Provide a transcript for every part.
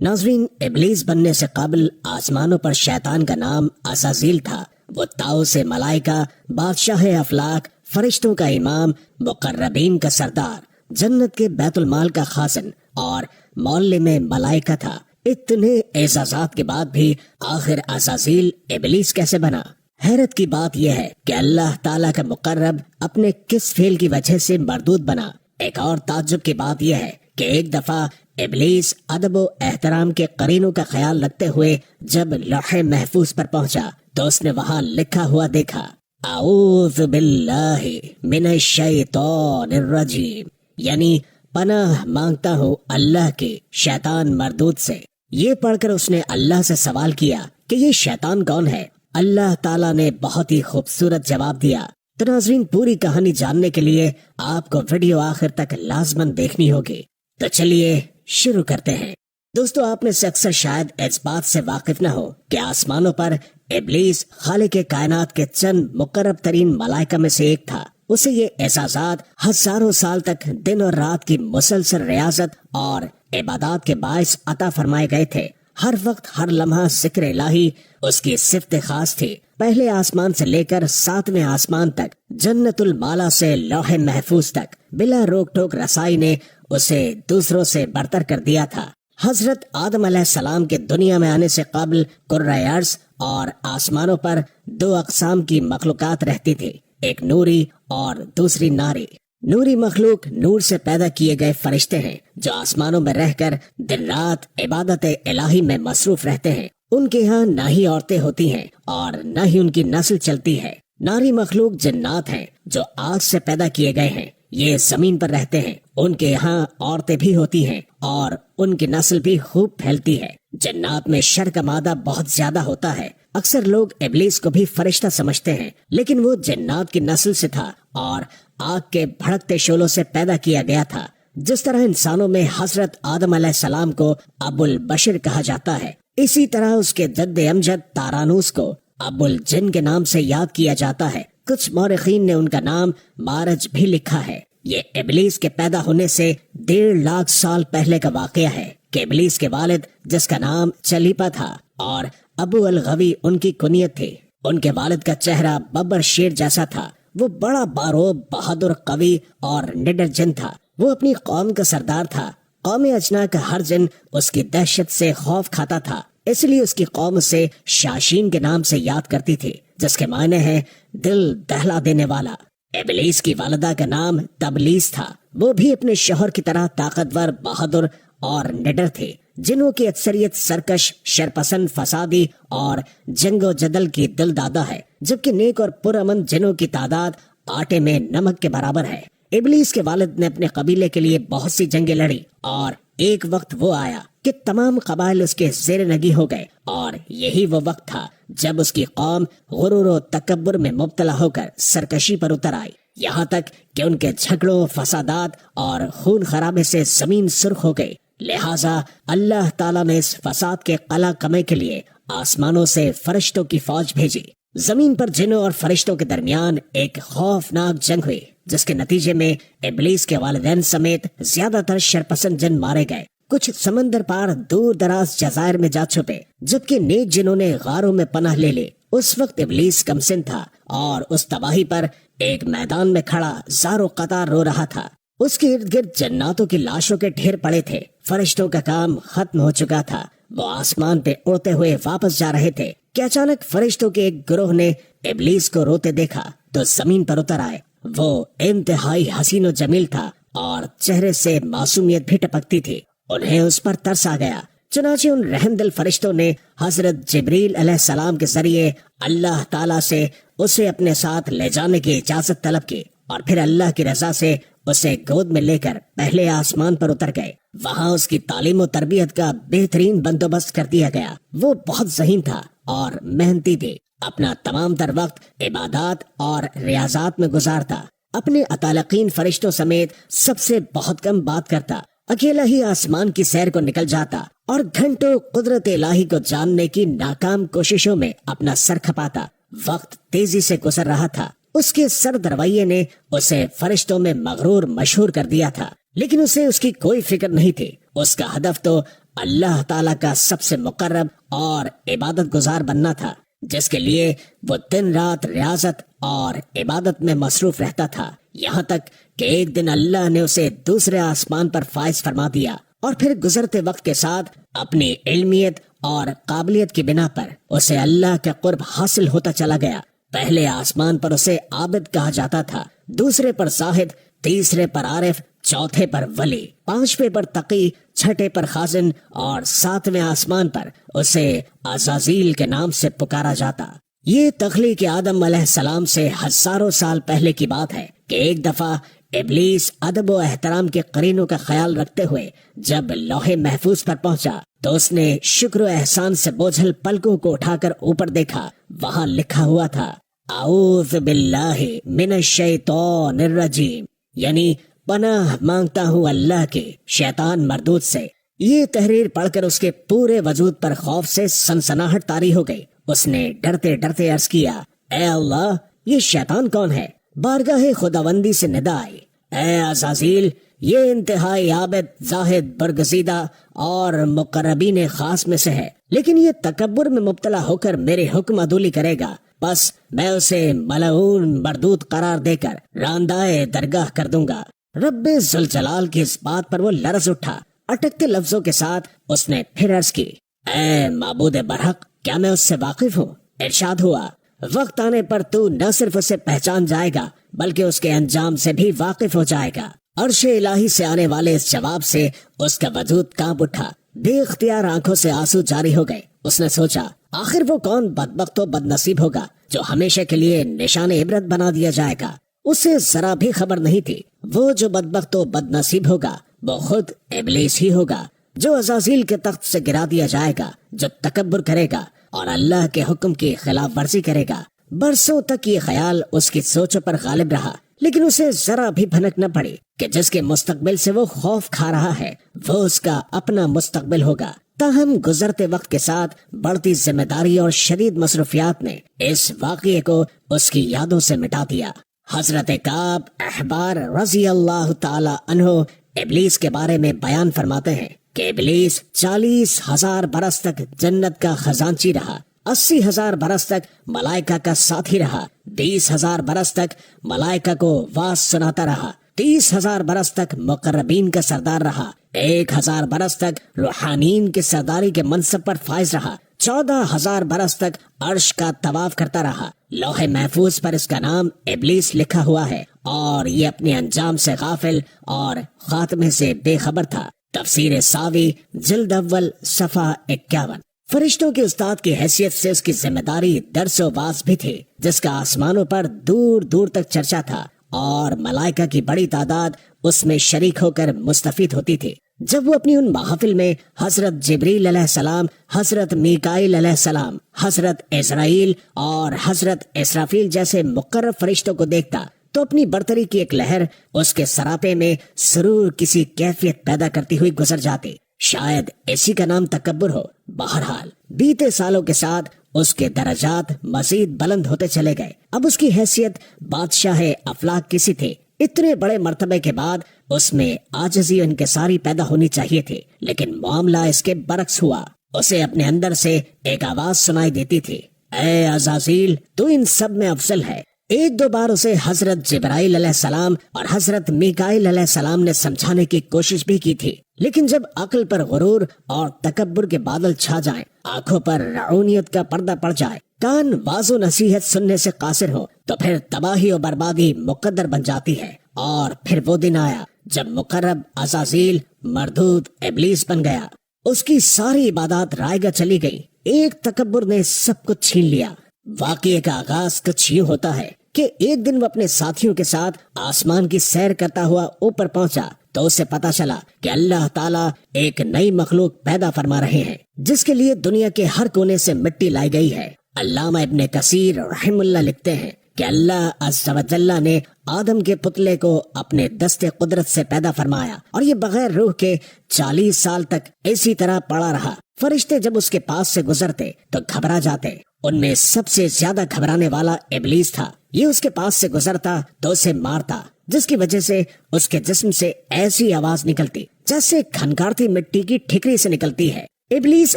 ناظرین، ابلیس بننے سے قبل آسمانوں پر شیطان کا نام عزازیل تھا۔ وہ طاؤس ملائکہ، بادشاہ افلاک، فرشتوں کا امام، مقربین کا سردار، جنت کے بیت المال کا خازن اور معلم ملائکہ تھا۔ اتنے اعزازات کے بعد بھی آخر عزازیل ابلیس کیسے بنا؟ حیرت کی بات یہ ہے کہ اللہ تعالیٰ کا مقرب اپنے کس فعل کی وجہ سے مردود بنا۔ ایک اور تعجب کی بات یہ ہے کہ ایک دفعہ ابلیس ادب و احترام کے قرینوں کا خیال رکھتے ہوئے جب لوح محفوظ پر پہنچا تو اس نے وہاں لکھا ہوا دیکھا، اعوذ باللہ من الشیطان الرجیم، یعنی پناہ مانگتا ہوں اللہ کے شیطان مردود سے۔ یہ پڑھ کر اس نے اللہ سے سوال کیا کہ یہ شیطان کون ہے؟ اللہ تعالیٰ نے بہت ہی خوبصورت جواب دیا۔ تو ناظرین، پوری کہانی جاننے کے لیے آپ کو ویڈیو آخر تک لازماً دیکھنی ہوگی۔ تو چلیے شروع کرتے ہیں۔ دوستو، آپ میں سے اکثر شاید اس بات سے واقف نہ ہو کہ آسمانوں پر ابلیس خالق کائنات کے چند مقرب ترین ملائکہ میں سے ایک تھا۔ اسے یہ اعزازات ہزاروں سال تک دن اور رات کی مسلسل ریاضت اور عبادات کے باعث عطا فرمائے گئے تھے۔ ہر وقت ہر لمحہ ذکر الہی اس کی صفت خاص تھی۔ پہلے آسمان سے لے کر 7ویں آسمان تک، جنت المالا سے لوح محفوظ تک بلا روک ٹوک رسائی نے اسے دوسروں سے برتر کر دیا تھا۔ حضرت آدم علیہ السلام کے دنیا میں آنے سے قبل کرۂ ارض اور آسمانوں پر 2 اقسام کی مخلوقات رہتی تھی، ایک نوری اور دوسری ناری۔ نوری مخلوق نور سے پیدا کیے گئے فرشتے ہیں جو آسمانوں میں رہ کر دن رات عبادت الہی میں مصروف رہتے ہیں۔ ان کے ہاں نہ ہی عورتیں ہوتی ہیں اور نہ ہی ان کی نسل چلتی ہے۔ ناری مخلوق جنات ہیں جو آگ سے پیدا کیے گئے ہیں، یہ زمین پر رہتے ہیں۔ ان کے یہاں عورتیں بھی ہوتی ہیں اور ان کی نسل بھی خوب پھیلتی ہے۔ جنات میں شر کا مادہ بہت زیادہ ہوتا ہے۔ اکثر لوگ ابلیس کو بھی فرشتہ سمجھتے ہیں، لیکن وہ جنات کی نسل سے تھا اور آگ کے بھڑکتے شعلوں سے پیدا کیا گیا تھا۔ جس طرح انسانوں میں حضرت آدم علیہ السلام کو ابو البشر کہا جاتا ہے، اسی طرح اس کے جد امجد تارانوس کو ابو الجن کے نام سے یاد کیا جاتا ہے۔ کچھ مورخین نے ان کا نام مارج بھی لکھا ہے۔ یہ ابلیس کے پیدا ہونے سے 1.5 لاکھ سال پہلے کا واقعہ ہے کہ ابلیس کے والد، جس کا نام چلیپا تھا اور ابو الغوی ان کی کنیت تھی، ان کے والد کا چہرہ ببر شیر جیسا تھا۔ وہ بڑا باروب، بہادر، قوی اور نڈر جن تھا۔ وہ اپنی قوم کا سردار تھا۔ قوم اجنا کا ہر جن اس کی دہشت سے خوف کھاتا تھا، اس لیے اس کی قوم سے شاشین کے نام سے یاد کرتی تھی، جس کے معنی ہے دل دہلا دینے والا۔ ابلیس کی والدہ کا نام تبلیس تھا۔ وہ بھی اپنے شوہر کی طرح طاقتور، بہادر اور نڈر تھے۔ جنوں کی اکثریت سرکش، شرپسند، فسادی اور جنگ و جدل کی دل دادا ہے، جبکہ نیک اور پرامن جنوں کی تعداد آٹے میں نمک کے برابر ہے۔ ابلیس کے والد نے اپنے قبیلے کے لیے بہت سی جنگیں لڑی اور ایک وقت وہ آیا کہ تمام قبائل اس کے زیر نگی ہو گئے، اور یہی وہ وقت تھا جب اس کی قوم غرور و تکبر میں مبتلا ہو کر سرکشی پر اتر آئی، یہاں تک کہ ان کے جھگڑوں، فسادات اور خون خرابے سے زمین سرخ ہو گئی۔ لہٰذا اللہ تعالیٰ نے اس فساد کے قلع کمے کے لیے آسمانوں سے فرشتوں کی فوج بھیجی۔ زمین پر جنوں اور فرشتوں کے درمیان ایک خوفناک جنگ ہوئی، جس کے نتیجے میں ابلیس کے والدین سمیت زیادہ تر شرپسند جن مارے گئے۔ کچھ سمندر پار دور دراز جزائر میں جا چھپے، جبکہ نیک جنوں نے غاروں میں پناہ لے لی۔ اس وقت ابلیس کمسن تھا اور اس تباہی پر ایک میدان میں کھڑا زار و قطار رو رہا تھا۔ اس کے ارد گرد جناتوں کی لاشوں کے ڈھیر پڑے تھے۔ فرشتوں کا کام ختم ہو چکا تھا، وہ آسمان پہ اڑتے ہوئے واپس جا رہے تھے کہ اچانک فرشتوں کے ایک گروہ نے ابلیس کو روتے دیکھا تو زمین پر اتر آئے۔ وہ انتہائی حسین و جمیل تھا اور چہرے سے معصومیت بھی ٹپکتی تھی۔ انہیں اس پر ترس آ گیا، چنانچہ ان رحم دل فرشتوں نے حضرت جبریل علیہ السلام کے ذریعے اللہ تعالیٰ سے اسے اپنے ساتھ لے جانے کی اجازت طلب کی، اور پھر اللہ کی رضا سے اسے گود میں لے کر پہلے آسمان پر اتر گئے۔ وہاں اس کی تعلیم و تربیت کا بہترین بندوبست کر دیا گیا۔ وہ بہت ذہین تھا اور محنتی بھی، اپنا تمام تر وقت عبادات اور ریاضات میں گزارتا، اپنے اتالقین فرشتوں سمیت سب سے بہت کم بات کرتا، اکیلا ہی آسمان کی سیر کو نکل جاتا اور گھنٹوں قدرت الہی کو جاننے کی ناکام کوششوں میں اپنا سر کھپاتا۔ وقت تیزی سے گزر رہا تھا۔ اس کے سرد رویے نے اسے فرشتوں میں مغرور مشہور کر دیا تھا، لیکن اسے اس کی کوئی فکر نہیں تھی۔ اس کا ہدف تو اللہ تعالیٰ کا سب سے مقرب اور عبادت گزار بننا تھا، جس کے لیے وہ دن رات ریاضت اور عبادت میں مصروف رہتا تھا، یہاں تک کہ ایک دن اللہ نے اسے دوسرے آسمان پر فائز فرما دیا، اور پھر گزرتے وقت کے ساتھ اپنی علمیت اور قابلیت کی بنا پر اسے اللہ کے قرب حاصل ہوتا چلا گیا۔ پہلے آسمان پر اسے عابد کہا جاتا تھا، دوسرے پر زاہد، تیسرے پر عارف، چوتھے پر ولی، پانچویں پر تقی، چھٹے پر خازن، اور ساتویں آسمان پر اسے عزازیل کے نام سے پکارا جاتا۔ یہ تخلیق آدم علیہ السلام سے ہزاروں سال پہلے کی بات ہے کہ ایک دفعہ ابلیس ادب و احترام کے قرینوں کا خیال رکھتے ہوئے جب لوح محفوظ پر پہنچا تو اس نے شکر و احسان سے بوجھل پلکوں کو اٹھا کر اوپر دیکھا، وہاں لکھا ہوا تھا اعوذ باللہ من الشیطان الرجیم، یعنی پناہ مانگتا ہوں اللہ کے شیطان مردود سے۔ یہ تحریر پڑھ کر اس کے پورے وجود پر خوف سے سنسناہٹ طاری ہو گئی۔ اس نے ڈرتے ڈرتے عرض کیا، اے اللہ، یہ شیطان کون ہے؟ بارگاہ خداوندی سے ندا آئی، اے عزازیل، یہ انتہائی عابد، زاہد، برگزیدہ اور مقربین خاص میں سے ہے، لیکن یہ تکبر میں مبتلا ہو کر میرے حکم عدولی کرے گا، بس میں اسے ملعون مردود قرار دے کر راندائے درگاہ کر دوں گا۔ رب ذوالجلال کی اس بات پر وہ لرز اٹھا۔ اٹکتے لفظوں کے ساتھ اس نے پھر عرض کی، اے معبود برحق، کیا میں اس سے واقف ہوں؟ ارشاد ہوا، وقت آنے پر تو نہ صرف اسے پہچان جائے گا بلکہ اس کے انجام سے بھی واقف ہو جائے گا۔ عرش الہی سے آنے والے اس جواب سے اس کا وجود کانپ اٹھا، بے اختیار آنکھوں سے آنسو جاری ہو گئے۔ اس نے سوچا، آخر وہ کون بدبخت و بد نصیب ہوگا جو ہمیشہ کے لیے نشان عبرت بنا دیا جائے گا؟ اسے ذرا بھی خبر نہیں تھی وہ جو بدبخت و بد نصیب ہوگا وہ خود ابلیس ہی ہوگا، جو عزازیل کے تخت سے گرا دیا جائے گا، جو تکبر کرے گا اور اللہ کے حکم کی خلاف ورزی کرے گا۔ برسوں تک یہ خیال اس کی سوچوں پر غالب رہا، لیکن اسے ذرا بھی بھنک نہ پڑی کہ جس کے مستقبل سے وہ خوف کھا رہا ہے وہ اس کا اپنا مستقبل ہوگا۔ تاہم گزرتے وقت کے ساتھ بڑھتی ذمہ داری اور شدید مصروفیات نے اس واقعے کو اس کی یادوں سے مٹا دیا۔ حضرت کعب احبار رضی اللہ تعالی عنہ ابلیس کے بارے میں بیان فرماتے ہیں کہ ابلیس 40,000 برس تک جنت کا خزانچی رہا، 80,000 برس تک ملائکہ کا ساتھی رہا، 20,000 برس تک ملائکہ کو واز سناتا رہا، 30,000 برس تک مقربین کا سردار رہا، 1,000 برس تک روحانین کے سرداری کے منصب پر فائز رہا، 14,000 برس تک عرش کا طواف کرتا رہا۔ لوح محفوظ پر اس کا نام ابلیس لکھا ہوا ہے اور یہ اپنے انجام سے غافل اور خاتمے سے بے خبر تھا۔ تفسیر ساوی جلد اول صفحہ 51۔ فرشتوں کے استاد کی حیثیت سے اس کی ذمہ داری درس و واعظ بھی تھی، جس کا آسمانوں پر دور دور تک چرچا تھا اور ملائکہ کی بڑی تعداد اس میں شریک ہو کر مستفید ہوتی تھی۔ جب وہ اپنی ان محافل میں حضرت جبریل علیہ السلام، حضرت میکائیل علیہ السلام، حضرت اسرائیل اور حضرت اسرافیل جیسے مقرب فرشتوں کو دیکھتا تو اپنی برتری کی ایک لہر اس کے سراپے میں سرور کسی کیفیت پیدا کرتی ہوئی گزر جاتی۔ شاید اسی کا نام تکبر ہو۔ بہرحال بیتے سالوں کے ساتھ اس کے درجات مزید بلند ہوتے چلے گئے۔ اب اس کی حیثیت بادشاہ افلاک کی سی تھی۔ اتنے بڑے مرتبے کے بعد اس میں عاجزی و انکساری پیدا ہونی چاہیے تھی، لیکن معاملہ اس کے برعکس ہوا۔ اسے اپنے اندر سے ایک آواز سنائی دیتی تھی، اے عزازیل، تو ان سب میں افضل ہے۔ ایک دو بار اسے حضرت جبرائیل علیہ السلام اور حضرت میکائیل علیہ السلام نے سمجھانے کی کوشش بھی کی تھی، لیکن جب عقل پر غرور اور تکبر کے بادل چھا جائیں، آنکھوں پر رعونیت کا پردہ پڑ جائے، کان واضح نصیحت سننے سے قاصر ہو، تو پھر تباہی و بربادی مقدر بن جاتی ہے۔ اور پھر وہ دن آیا جب مقرب عزازیل مردود ابلیس بن گیا۔ اس کی ساری عبادات رائگاں چلی گئی، ایک تکبر نے سب کچھ چھین لیا۔ واقعے کا آغاز کچھ یوں ہوتا ہے کہ ایک دن وہ اپنے ساتھیوں کے ساتھ آسمان کی سیر کرتا ہوا اوپر پہنچا تو اسے پتا چلا کہ اللہ تعالیٰ ایک نئی مخلوق پیدا فرما رہے ہیں جس کے لیے دنیا کے ہر کونے سے مٹی لائی گئی ہے۔ علامہ ابن کثیر رحم اللہ لکھتے ہیں کہ اللہ عز و جل نے آدم کے پتلے کو اپنے دست قدرت سے پیدا فرمایا اور یہ بغیر روح کے 40 سال تک اسی طرح پڑا رہا۔ فرشتے جب اس کے پاس سے گزرتے تو گھبرا جاتے۔ ان میں سب سے زیادہ گھبرانے والا ابلیس تھا۔ یہ اس کے پاس سے گزرتا تو اسے مارتا، جس کی وجہ سے اس کے جسم سے ایسی آواز نکلتی جیسے کھنکارتی مٹی کی ٹھکری سے نکلتی ہے۔ ابلیس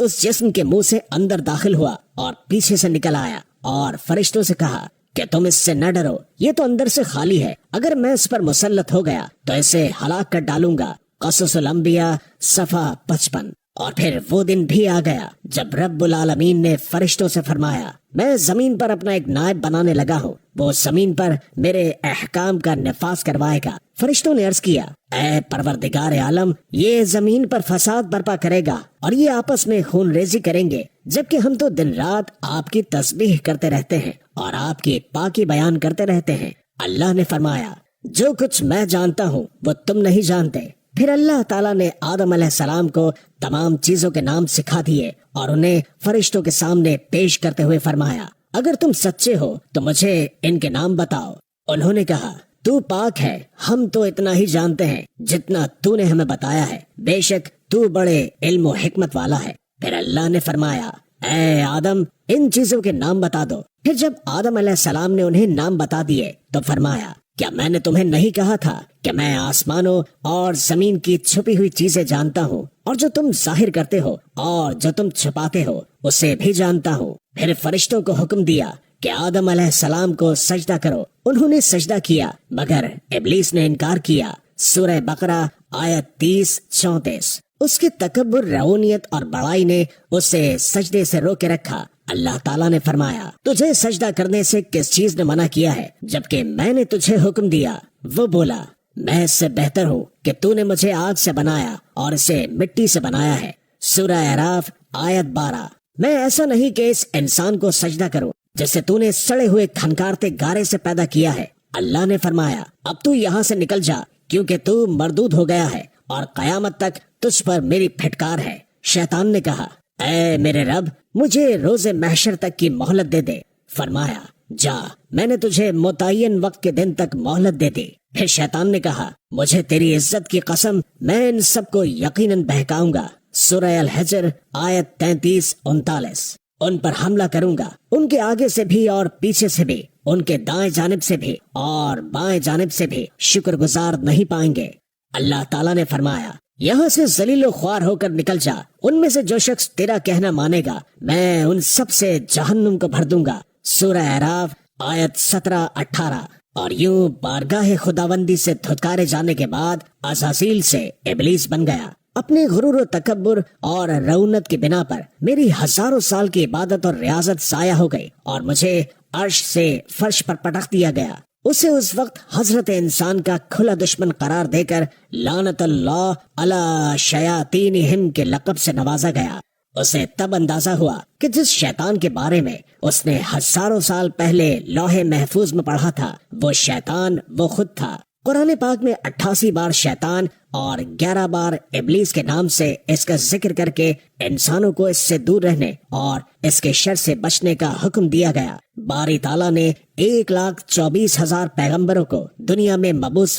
اس جسم کے منہ سے اندر داخل ہوا اور پیچھے سے نکل آیا اور فرشتوں سے کہا کہ تم اس سے نہ ڈرو، یہ تو اندر سے خالی ہے، اگر میں اس پر مسلط ہو گیا تو اسے ہلاک کر ڈالوں گا۔ قصص الانبیاء صفحہ 55۔ اور پھر وہ دن بھی آ گیا جب رب العالمین نے فرشتوں سے فرمایا میں زمین پر اپنا ایک نائب بنانے لگا ہوں، وہ زمین پر میرے احکام کا نفاذ کروائے گا۔ فرشتوں نے عرض کیا اے پروردگار عالم، یہ زمین پر فساد برپا کرے گا اور یہ آپس میں خون ریزی کریں گے، جبکہ ہم تو دن رات آپ کی تسبیح کرتے رہتے ہیں اور آپ کی پاکی بیان کرتے رہتے ہیں۔ اللہ نے فرمایا جو کچھ میں جانتا ہوں وہ تم نہیں جانتے۔ پھر اللہ تعالیٰ نے آدم علیہ السلام کو تمام چیزوں کے نام سکھا دیے اور انہیں فرشتوں کے سامنے پیش کرتے ہوئے فرمایا اگر تم سچے ہو تو مجھے ان کے نام بتاؤ۔ انہوں نے کہا تو پاک ہے، ہم تو اتنا ہی جانتے ہیں جتنا تو نے ہمیں بتایا ہے، بے شک تو بڑے علم و حکمت والا ہے۔ پھر اللہ نے فرمایا اے آدم ان چیزوں کے نام بتا دو۔ پھر جب آدم علیہ السلام نے انہیں نام بتا دیے تو فرمایا کیا میں نے تمہیں نہیں کہا تھا کہ میں آسمانوں اور زمین کی چھپی ہوئی چیزیں جانتا ہوں، اور جو تم ظاہر کرتے ہو اور جو تم چھپاتے ہو اسے بھی جانتا ہوں۔ پھر فرشتوں کو حکم دیا کہ آدم علیہ السلام کو سجدہ کرو، انہوں نے سجدہ کیا مگر ابلیس نے انکار کیا۔ سورہ بقرہ آیت 30-34۔ اس کے تکبر، رعونیت اور بڑائی نے اسے سجدے سے روکے رکھا۔ اللہ تعالیٰ نے فرمایا تجھے سجدہ کرنے سے کس چیز نے منع کیا ہے جبکہ میں نے تجھے حکم دیا؟ وہ بولا میں اس سے بہتر ہوں کہ تو نے مجھے آگ سے بنایا اور اسے مٹی سے بنایا ہے۔ سورہ اعراف آیت 12۔ میں ایسا نہیں کہ اس انسان کو سجدہ کروں جسے تو نے سڑے ہوئے کھنکارتے گارے سے پیدا کیا ہے۔ اللہ نے فرمایا اب تو یہاں سے نکل جا کیونکہ تو مردود ہو گیا ہے اور قیامت تک تجھ پر میری پھٹکار ہے۔ شیطان نے کہا اے میرے رب مجھے روز محشر تک کی مہلت دے دے۔ فرمایا جا، میں نے تجھے متعین وقت کے دن تک مہلت دے دی۔ پھر شیطان نے کہا مجھے تیری عزت کی قسم میں ان سب کو یقیناً بہکاؤں گا۔ سورہ الحجر آیت 33-39۔ ان پر حملہ کروں گا، ان کے آگے سے بھی اور پیچھے سے بھی، ان کے دائیں جانب سے بھی اور بائیں جانب سے بھی، شکر گزار نہیں پائیں گے۔ اللہ تعالیٰ نے فرمایا یہاں سے ذلیل و خوار ہو کر نکل جا، ان میں سے جو شخص تیرا کہنا مانے گا میں ان سب سے جہنم کو بھر دوں گا۔ سورہ اعراف آیت 17-18۔ اور یوں بارگاہ خداوندی سے دھتکارے جانے کے بعد عزازیل سے ابلیس بن گیا۔ اپنے غرور و تکبر اور رعونت کی بنا پر میری ہزاروں سال کی عبادت اور ریاضت ضائع ہو گئی اور مجھے عرش سے فرش پر پٹخ دیا گیا۔ اسے اس وقت حضرت انسان کا کھلا دشمن قرار دے کر لعنت اللہ علی شیاطینہم کے لقب سے نوازا گیا۔ اسے تب اندازہ ہوا کہ جس شیطان کے بارے میں اس نے ہزاروں سال پہلے لوح محفوظ میں پڑھا تھا وہ شیطان وہ خود تھا۔ قرآن پاک میں 88 بار شیطان اور 11 بار ابلیس کے نام سے اس کا ذکر کر کے انسانوں کو اس سے دور رہنے اور اس کے شر سے بچنے کا حکم دیا گیا۔ باری تعالیٰ نے 1,24,000 پیغمبروں کو دنیا میں مبعوث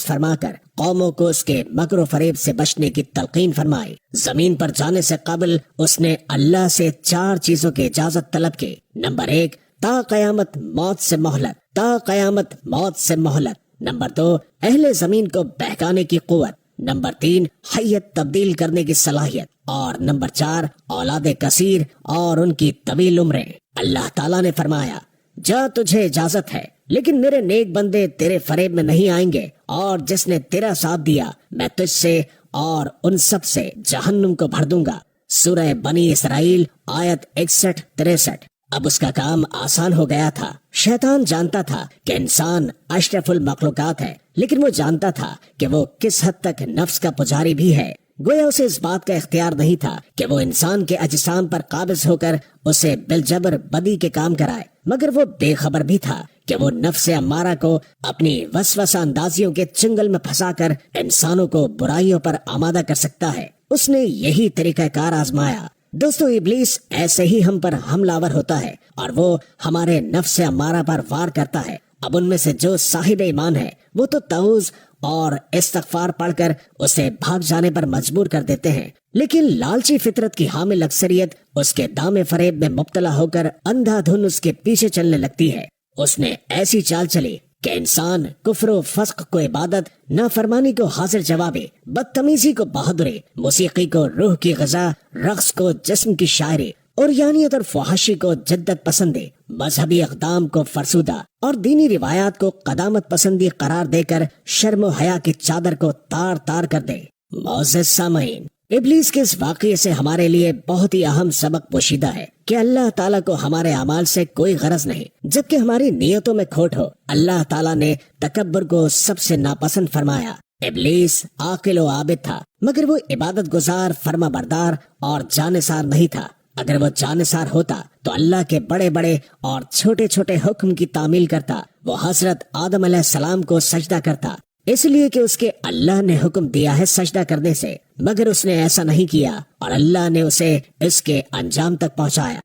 فرما کر قوموں کو اس کے مکر و فریب سے بچنے کی تلقین فرمائی۔ زمین پر جانے سے قبل اس نے اللہ سے 4 چیزوں کی اجازت طلب کی۔ نمبر 1 تا قیامت موت سے مہلت، تا قیامت موت سے مہلت۔ نمبر 2 اہل زمین کو بہکانے کی قوت۔ نمبر 3 حیت تبدیل کرنے کی صلاحیت، اور نمبر 4 اولاد کثیر اور ان کی طویل عمریں۔ اللہ تعالیٰ نے فرمایا جا تجھے اجازت ہے، لیکن میرے نیک بندے تیرے فریب میں نہیں آئیں گے، اور جس نے تیرا ساتھ دیا میں تجھ سے اور ان سب سے جہنم کو بھر دوں گا۔ سورہ بنی اسرائیل آیت 61-63۔ اب اس کا کام آسان ہو گیا تھا۔ شیطان جانتا تھا کہ انسان اشرف المخلوقات ہے، لیکن وہ جانتا تھا کہ وہ کس حد تک نفس کا پجاری بھی ہے۔ گویا اسے اس بات کا اختیار نہیں تھا کہ وہ انسان کے اجسام پر قابض ہو کر اسے بالجبر بدی کے کام کرائے، مگر وہ بے خبر بھی تھا کہ وہ نفس امارہ کو اپنی وسوسہ اندازیوں کے چنگل میں پھنسا کر انسانوں کو برائیوں پر آمادہ کر سکتا ہے۔ اس نے یہی طریقہ کار آزمایا۔ دوستو، ابلیس ایسے ہی ہم پر حملہ آور ہوتا ہے اور وہ ہمارے نفس امارہ پر وار کرتا ہے۔ اب ان میں سے جو صاحب ایمان ہے وہ تو تعوذ اور استغفار پڑھ کر اسے بھاگ جانے پر مجبور کر دیتے ہیں، لیکن لالچی فطرت کی حامل اکثریت اس کے دام فریب میں مبتلا ہو کر اندھا دھن اس کے پیچھے چلنے لگتی ہے۔ اس نے ایسی چال چلی کہ انسان کفر و فسق کو عبادت، نافرمانی کو حاضر جوابی، بدتمیزی کو بہادری، موسیقی کو روح کی غذا، رقص کو جسم کی شاعری، اور یانیت اور فحاشی کو جدت پسندی، مذہبی اقدام کو فرسودہ اور دینی روایات کو قدامت پسندی قرار دے کر شرم و حیا کی چادر کو تار تار کر دے۔ معزز سامعین، ابلیس کے اس واقعے سے ہمارے لیے بہت ہی اہم سبق پوشیدہ ہے کہ اللہ تعالیٰ کو ہمارے اعمال سے کوئی غرض نہیں، جبکہ ہماری نیتوں میں کھوٹ ہو۔ اللہ تعالیٰ نے تکبر کو سب سے ناپسند فرمایا۔ ابلیس عاقل و عابد تھا، مگر وہ عبادت گزار، فرما بردار اور جانثار نہیں تھا۔ اگر وہ جانثار ہوتا تو اللہ کے بڑے بڑے اور چھوٹے چھوٹے حکم کی تعمیل کرتا۔ وہ حضرت آدم علیہ السلام کو سجدہ کرتا، اس لیے کہ اس کے اللہ نے حکم دیا ہے سجدہ کرنے سے، مگر اس نے ایسا نہیں کیا اور اللہ نے اسے اس کے انجام تک پہنچایا۔